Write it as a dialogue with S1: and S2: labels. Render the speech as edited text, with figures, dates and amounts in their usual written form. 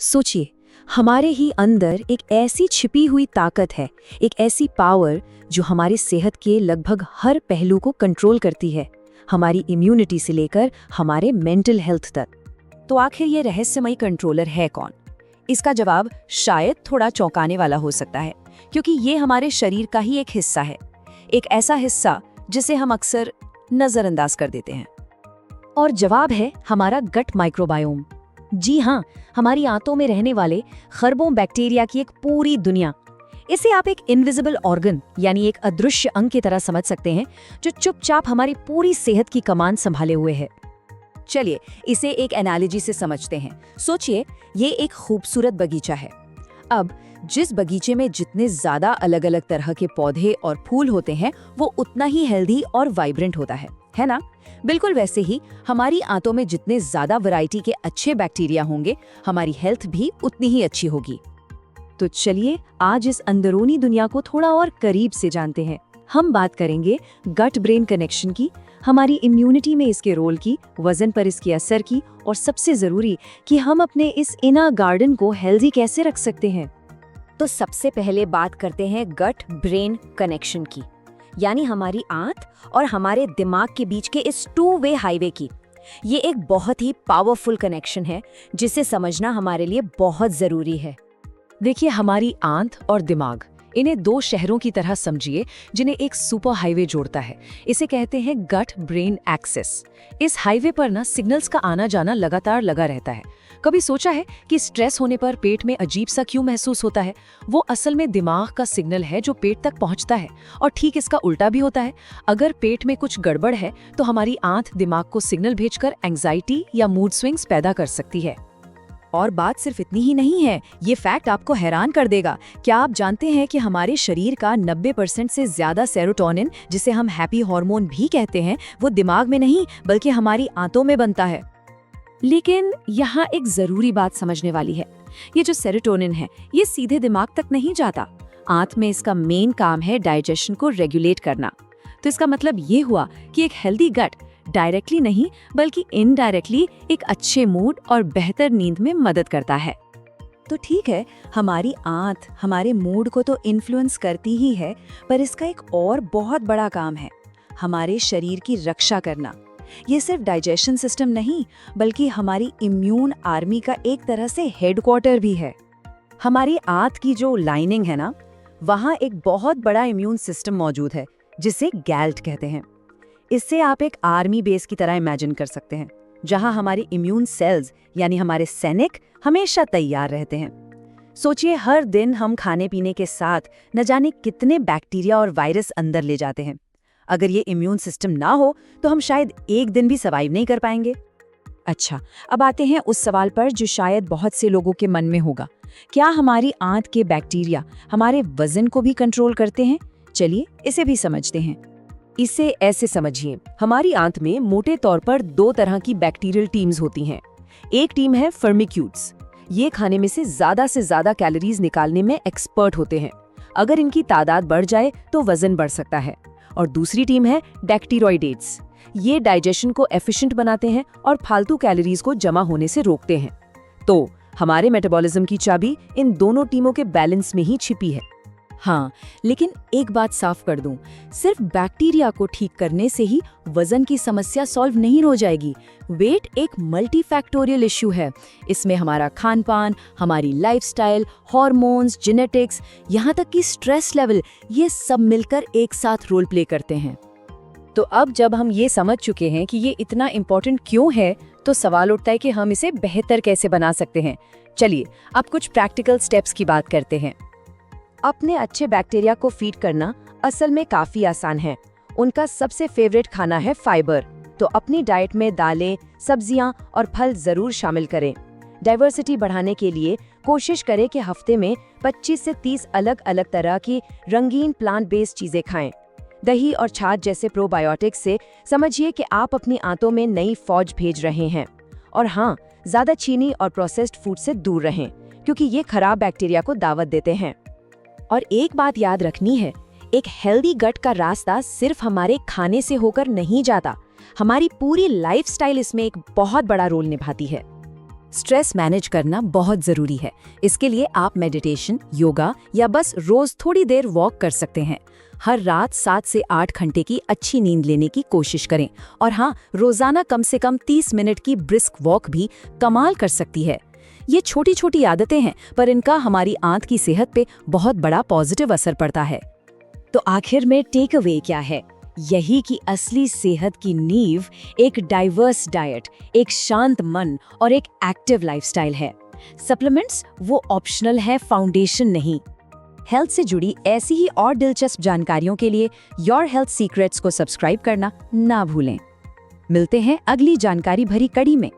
S1: सोचिए, हमारे ही अंदर एक ऐसी छिपी हुई ताकत है, एक ऐसी पावर जो हमारी सेहत के लगभग हर पहलू को कंट्रोल करती है, हमारी इम्यूनिटी से लेकर हमारे मेंटल हेल्थ तक। तो आखिर ये रहस्यमयी कंट्रोलर है कौन? इसका जवाब शायद थोड़ा चौंकाने वाला हो सकता है, क्योंकि ये हमारे शरीर का ही एक हिस्सा है, एक ऐसा हिस्सा जिसे हम अक्सर नजरअंदाज कर देते हैं। और जवाब है हमारा गट माइक्रोबायोम। जी हाँ, हमारी आंतों में रहने वाले खरबों बैक्टीरिया की एक पूरी दुनिया। इसे आप एक इनविजिबल ऑर्गन यानी एक अदृश्य अंग की तरह समझ सकते हैं, जो चुपचाप हमारी पूरी सेहत की कमान संभाले हुए है। चलिए इसे एक एनालॉजी से समझते हैं। सोचिए, ये एक खूबसूरत बगीचा है। अब जिस बगीचे में जितने ज्यादा अलग अलग तरह के पौधे और फूल होते हैं, वो उतना ही हेल्दी और वाइब्रेंट होता है ना? बिल्कुल वैसे ही हमारी आंतों में जितने ज्यादा वैरायटी के अच्छे बैक्टीरिया होंगे, हमारी हेल्थ भी उतनी ही अच्छी होगी। तो चलिए आज इस अंदरूनी दुनिया को थोड़ा और करीब से जानते हैं। हम बात करेंगे गट ब्रेन कनेक्शन की, हमारी इम्यूनिटी में इसके रोल की, वजन पर इसके असर की, और सबसे जरूरी कि हम अपने इस इनर गार्डन को हेल्दी कैसे रख सकते हैं। तो सबसे पहले बात करते हैं गट ब्रेन कनेक्शन की, यानी हमारी आंत और हमारे दिमाग के बीच के इस टू वे हाईवे की। ये एक बहुत ही पावरफुल कनेक्शन है, जिसे समझना हमारे लिए बहुत जरूरी है। देखिए, हमारी आंत और दिमाग, इन्हें दो शहरों की तरह समझिए जिन्हें एक सुपर हाईवे जोड़ता है। इसे कहते हैं गट ब्रेन एक्सेस। इस हाईवे पर ना सिग्नल्स का आना जाना लगातार लगा रहता है। कभी सोचा है कि स्ट्रेस होने पर पेट में अजीब सा क्यों महसूस होता है? वो असल में दिमाग का सिग्नल है जो पेट तक पहुंचता है। और ठीक इसका उल्टा भी होता है। अगर पेट में कुछ गड़बड़ है तो हमारी आंत दिमाग को सिग्नल भेजकर एंग्जाइटी या मूड स्विंग्स पैदा कर सकती है। और बात सिर्फ इतनी ही नहीं है, ये फैक्ट आपको हैरान कर देगा। क्या आप जानते हैं कि हमारे शरीर का 90% से ज्यादा सेरोटोनिन, जिसे हम हैप्पी हार्मोन भी कहते हैं, वो दिमाग में नहीं बल्कि हमारी आंतों में बनता है। लेकिन यहाँ एक जरूरी बात समझने वाली है। ये जो सेरोटोनिन है, ये सीधे दिमाग तक नहीं जाता। आंत में इसका मेन काम है डाइजेशन को रेगुलेट करना। तो इसका मतलब ये हुआ कि एक हेल्दी गट डायरेक्टली नहीं बल्कि इनडायरेक्टली एक अच्छे मूड और बेहतर नींद में मदद करता है। तो ठीक है, हमारी आंत हमारे मूड को तो इन्फ्लुएंस करती ही है, पर इसका एक और बहुत बड़ा काम है, हमारे शरीर की रक्षा करना। ये सिर्फ डाइजेशन सिस्टम नहीं बल्कि हमारी इम्यून आर्मी का एक तरह से हेडक्वार्टर भी है। हमारी आंत की जो लाइनिंग है ना, वहाँ एक बहुत बड़ा इम्यून सिस्टम मौजूद है जिसे गैल्ट कहते हैं। इससे आप एक आर्मी बेस की तरह इमेजिन कर सकते हैं, जहां हमारी इम्यून सेल्स यानी हमारे सैनिक हमेशा तैयार रहते हैं। सोचिए, हर दिन हम खाने पीने के साथ न जाने कितने बैक्टीरिया और वायरस अंदर ले जाते हैं। अगर ये इम्यून सिस्टम ना हो तो हम शायद एक दिन भी सर्वाइव नहीं कर पाएंगे। अच्छा, अब आते हैं उस सवाल पर जो शायद बहुत से लोगों के मन में होगा। क्या हमारी आंत के बैक्टीरिया हमारे वजन को भी कंट्रोल करते हैं? चलिए इसे भी समझते हैं। इसे ऐसे समझिए, हमारी आंत में मोटे तौर पर दो तरह की बैक्टीरियल टीम्स होती हैं। एक टीम है फर्मिक्यूट्स। ये खाने में से ज्यादा कैलोरीज निकालने में एक्सपर्ट होते हैं। अगर इनकी तादाद बढ़ जाए तो वजन बढ़ सकता है। और दूसरी टीम है डैक्टीरोइडेट्स। ये डाइजेशन को एफिशिएंट बनाते हैं और फालतू कैलोरीज को जमा होने से रोकते हैं। तो हमारे मेटाबॉलिज्म की चाबी इन दोनों टीमों के बैलेंस में ही छिपी है। हाँ, लेकिन एक बात साफ कर दूं, सिर्फ बैक्टीरिया को ठीक करने से ही वजन की समस्या सॉल्व नहीं हो जाएगी। वेट एक मल्टीफैक्टोरियल इश्यू है। इसमें हमारा खान पान, हमारी लाइफस्टाइल, हार्मोन्स, जेनेटिक्स, यहाँ तक कि स्ट्रेस लेवल, ये सब मिलकर एक साथ रोल प्ले करते हैं। तो अब जब हम ये समझ चुके हैं कि ये इतना इम्पोर्टेंट क्यों है, तो सवाल उठता है कि हम इसे बेहतर कैसे बना सकते हैं। चलिए अब कुछ प्रैक्टिकल स्टेप्स की बात करते हैं। अपने अच्छे बैक्टीरिया को फीड करना असल में काफी आसान है। उनका सबसे फेवरेट खाना है फाइबर, तो अपनी डाइट में दालें, सब्जियां और फल जरूर शामिल करें। डाइवर्सिटी बढ़ाने के लिए कोशिश करें कि हफ्ते में 25 से 30 अलग अलग तरह की रंगीन प्लांट बेस्ड चीजें खाएं। दही और छाछ जैसे प्रोबायोटिक्स से समझिए कि आप अपनी आंतों में नई फौज भेज रहे हैं। और हाँ, ज्यादा चीनी और प्रोसेस्ड फूड से दूर रहें, क्योंकि ये खराब बैक्टीरिया को दावत देते हैं। और एक बात याद रखनी है, एक हेल्दी गट का रास्ता सिर्फ हमारे खाने से होकर नहीं जाता, हमारी पूरी लाइफस्टाइल इसमें एक बहुत बड़ा रोल निभाती है। स्ट्रेस मैनेज करना बहुत ज़रूरी है। इसके लिए आप मेडिटेशन, योगा या बस रोज़ थोड़ी देर वॉक कर सकते हैं। हर रात 7 से 8 घंटे की अच्छी नींद लेने की कोशिश करें। और हाँ, रोज़ाना कम से कम 30 मिनट की ब्रिस्क वॉक भी कमाल कर सकती है। ये छोटी छोटी आदतें हैं, पर इनका हमारी आंत की सेहत पे बहुत बड़ा पॉजिटिव असर पड़ता है। तो आखिर में टेक अवे क्या है? यही कि असली सेहत की नींव एक डाइवर्स डाइट, एक शांत मन और एक एक्टिव लाइफस्टाइल है। सप्लीमेंट्स वो ऑप्शनल है, फाउंडेशन नहीं। हेल्थ से जुड़ी ऐसी ही और दिलचस्प जानकारियों के लिए योर हेल्थ सीक्रेट्स को सब्सक्राइब करना ना भूलें। मिलते हैं अगली जानकारी भरी कड़ी में।